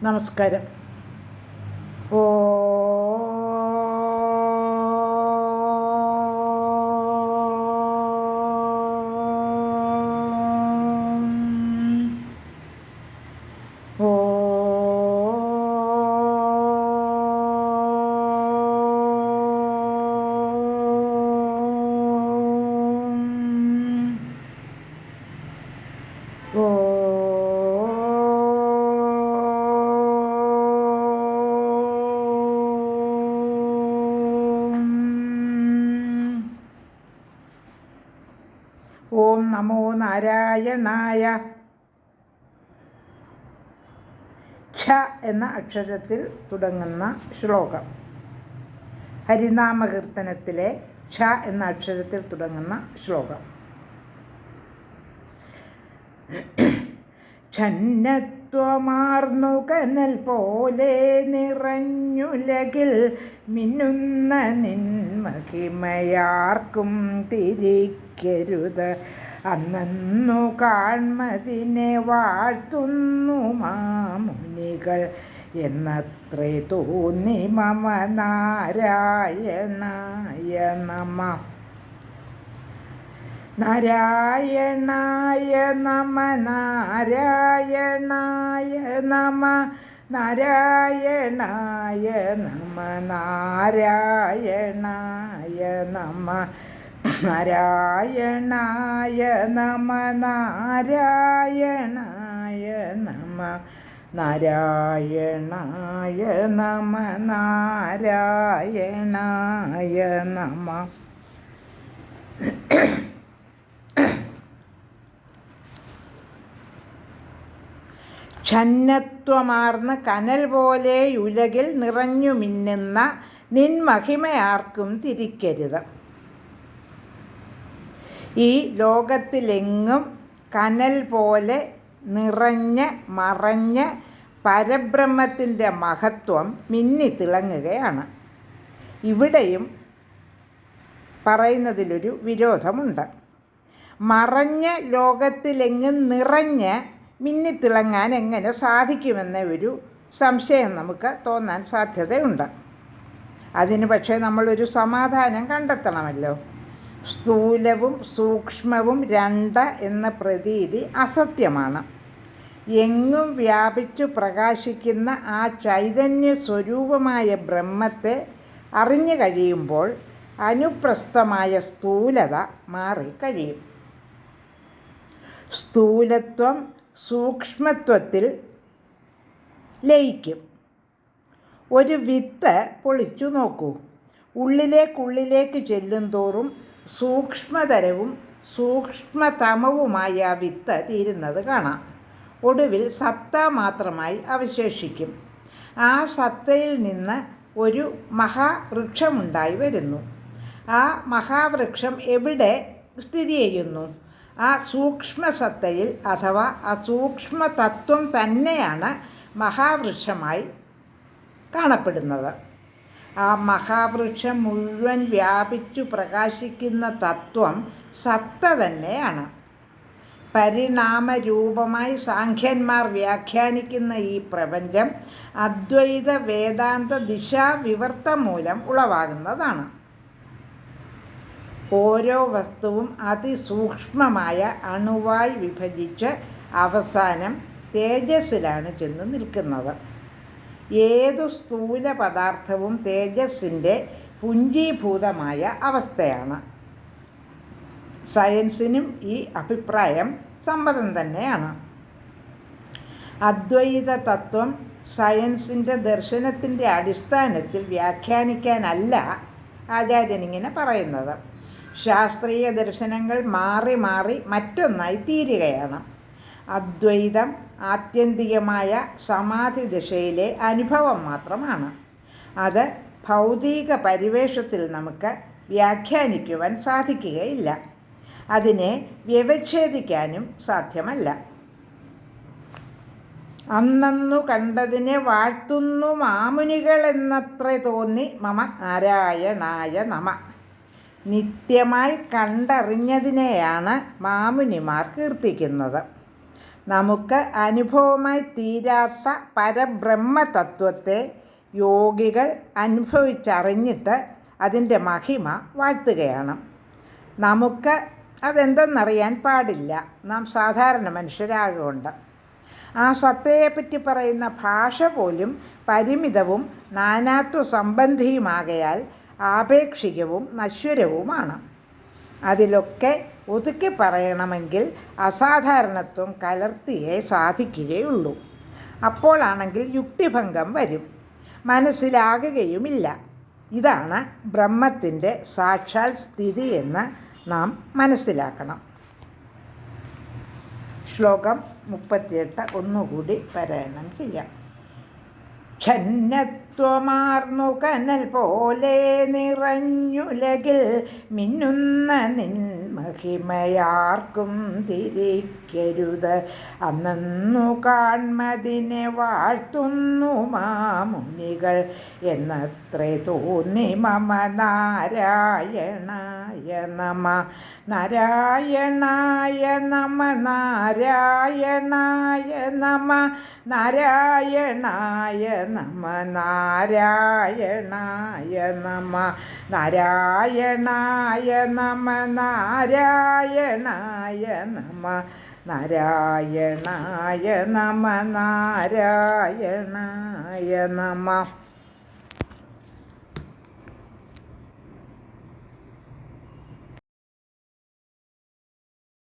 നമസ്കാരം. ഓ ഓം നമോ നാരായണായ. ഛ എന്ന അക്ഷരത്തിൽ തുടങ്ങുന്ന ശ്ലോകം. ഹരിനാമകീർത്തനത്തിലെ ഛ എന്ന അക്ഷരത്തിൽ തുടങ്ങുന്ന ശ്ലോകം. ഛന്നത്വമാർന്നു കനൽ പോലെ നിറഞ്ഞുലകിൽ മിന്നുന്ന നിൻമഹിമയാർക്കും തിരിക്കരുത്. അന്നു കാൺമതിനെ വാഴ്ത്തുന്നു മാമുനികൾ എന്നത്രേ തോന്നി മമ നാരായണായ നമ. നാരായണായ നമ നാരായണായ നമ നാരായണായ നമ നാരായണായ നമ നാരായണായ നമ നാരായണായ നമ നാരായണായ നമ നാരായണായ നമ. ഛന്നത്വമാർന്ന കനൽ പോലെ ഉലകിൽ നിറഞ്ഞു മിന്നുന്ന നിൻമഹിമയാർക്കും തിരിക്കരുത്. ഈ ലോകത്തിലെങ്ങും കനൽ പോലെ നിറഞ്ഞ് മറഞ്ഞ് പരബ്രഹ്മത്തിൻ്റെ മഹത്വം മിന്നിത്തിളങ്ങുകയാണ്. ഇവിടെയും പറയുന്നതിലൊരു വിരോധമുണ്ട്. മറഞ്ഞ ലോകത്തിലെങ്ങും നിറഞ്ഞ് മിന്നിത്തിളങ്ങാൻ എങ്ങനെ സാധിക്കുമെന്ന ഒരു സംശയം നമുക്ക് തോന്നാൻ സാധ്യതയുണ്ട്. അതിന് പക്ഷേ നമ്മളൊരു സമാധാനം കണ്ടെത്തണമല്ലോ. സ്ഥൂലവും സൂക്ഷ്മവും രണ്ട് എന്ന പ്രതീതി അസത്യമാണ്. എങ്ങും വ്യാപിച്ചു പ്രകാശിക്കുന്ന ആ ചൈതന്യ സ്വരൂപമായ ബ്രഹ്മത്തെ അറിഞ്ഞു കഴിയുമ്പോൾ അനുപ്രസ്ഥമായ സ്ഥൂലത മാറിക്കഴിയും. സ്ഥൂലത്വം സൂക്ഷ്മത്വത്തിൽ ലയിക്കും. ഒരു വിത്ത് പൊളിച്ചു നോക്കൂ. ഉള്ളിലേക്ക് ചെല്ലും തോറും സൂക്ഷ്മതരവും സൂക്ഷ്മതമവുമായ ആ വിത്ത് തീരുന്നത് കാണാം. ഒടുവിൽ സത്ത മാത്രമായി അവശേഷിക്കും. ആ സത്തയിൽ നിന്ന് ഒരു മഹാവൃക്ഷമുണ്ടായി വരുന്നു. ആ മഹാവൃക്ഷം എവിടെ സ്ഥിതി ചെയ്യുന്നു? ആ സൂക്ഷ്മസത്തയിൽ, അഥവാ ആ സൂക്ഷ്മതത്വം തന്നെയാണ് മഹാവൃക്ഷമായി കാണപ്പെടുന്നത്. ആ മഹാവൃക്ഷം മുഴുവൻ വ്യാപിച്ചു പ്രകാശിക്കുന്ന തത്വം സത്ത തന്നെയാണ്. പരിണാമരൂപമായി സാഖ്യന്മാർ വ്യാഖ്യാനിക്കുന്ന ഈ പ്രപഞ്ചം അദ്വൈത വേദാന്ത ദിശാവിവർത്തം മൂലം ഉളവാകുന്നതാണ്. ഓരോ വസ്തുവും അതിസൂക്ഷ്മമായ അണുവായി വിഭജിച്ച് അവസാനം തേജസ്സിലാണ് ചെന്ന് നിൽക്കുന്നത്. ഏതു സ്ഥൂല പദാർത്ഥവും തേജസ്സിൻ്റെ പുഞ്ചീഭൂതമായ അവസ്ഥയാണ്. സയൻസിനും ഈ അഭിപ്രായം സമ്മതം തന്നെയാണ്. അദ്വൈത തത്വം സയൻസിൻ്റെ ദർശനത്തിൻ്റെ അടിസ്ഥാനത്തിൽ വ്യാഖ്യാനിക്കാനല്ല ആചാര്യനിങ്ങനെ പറയുന്നത്. ശാസ്ത്രീയ ദർശനങ്ങൾ മാറി മാറി മറ്റൊന്നായി തീരുകയാണ്. അദ്വൈതം ആത്യന്തികമായ സമാധി ദശയിലെ അനുഭവം മാത്രമാണ്. അത് ഭൗതിക പരിവേഷത്തിൽ നമുക്ക് വ്യാഖ്യാനിക്കുവാൻ സാധിക്കുകയില്ല. അതിനെ വ്യവച്ഛേദിക്കാനും സാധ്യമല്ല. അന്നു കണ്ടതിനെ വാഴ്ത്തുന്നു മാമുനികൾ എന്നത്രേ തോന്നി മമ നാരായണായ നമ. നിത്യമായി കണ്ടറിഞ്ഞതിനെയാണ് മാമുനിമാർ കീർത്തിക്കുന്നത്. നമുക്ക് അനുഭവമായി തീരാത്ത പരബ്രഹ്മതത്വത്തെ യോഗികൾ അനുഭവിച്ചറിഞ്ഞിട്ട് അതിൻ്റെ മഹിമ വാഴ്ത്തുകയാണ്. നമുക്ക് അതെന്തെന്നറിയാൻ പാടില്ല, നാം സാധാരണ മനുഷ്യരാകൊണ്ട്. ആ സത്തയെപ്പറ്റി പറയുന്ന ഭാഷ പോലും പരിമിതവും നാനാത്വ സംബന്ധിയുമാകയാൽ ആപേക്ഷികവും നശ്വരവുമാണ്. അതിലൊക്കെ ഒതുക്കി പറയണമെങ്കിൽ അസാധാരണത്വം കലർത്തിയേ സാധിക്കുകയുള്ളൂ. അപ്പോഴാണെങ്കിൽ യുക്തിഭംഗം വരും, മനസ്സിലാകുകയുമില്ല. ഇതാണ് ബ്രഹ്മത്തിൻ്റെ സാക്ഷാൽ സ്ഥിതി എന്ന് നാം മനസ്സിലാക്കണം. ശ്ലോകം 38 ഒന്നുകൂടി പാരായണം ചെയ്യാം. ഛന്നത്വമാർന്നു കനൽ പോലെ നിറഞ്ഞുലകിൽ മിന്നുന്ന നിൻ മഹിമയാർക്കും തിരിക്കരുത്. അന്നു കാൺമതിനെ വാഴ്ത്തുന്നു മാമുനികൾ എന്നത്രേ തോന്നി മമ നാരായണായ നമ. നാരായണായ നമ നാരായണായ നമ നാരായണായ നമ നാരായണായ നമ നാരായണായ നമ നാരായണായ നമ നാരായണായ നമ നാരായണായ നമ.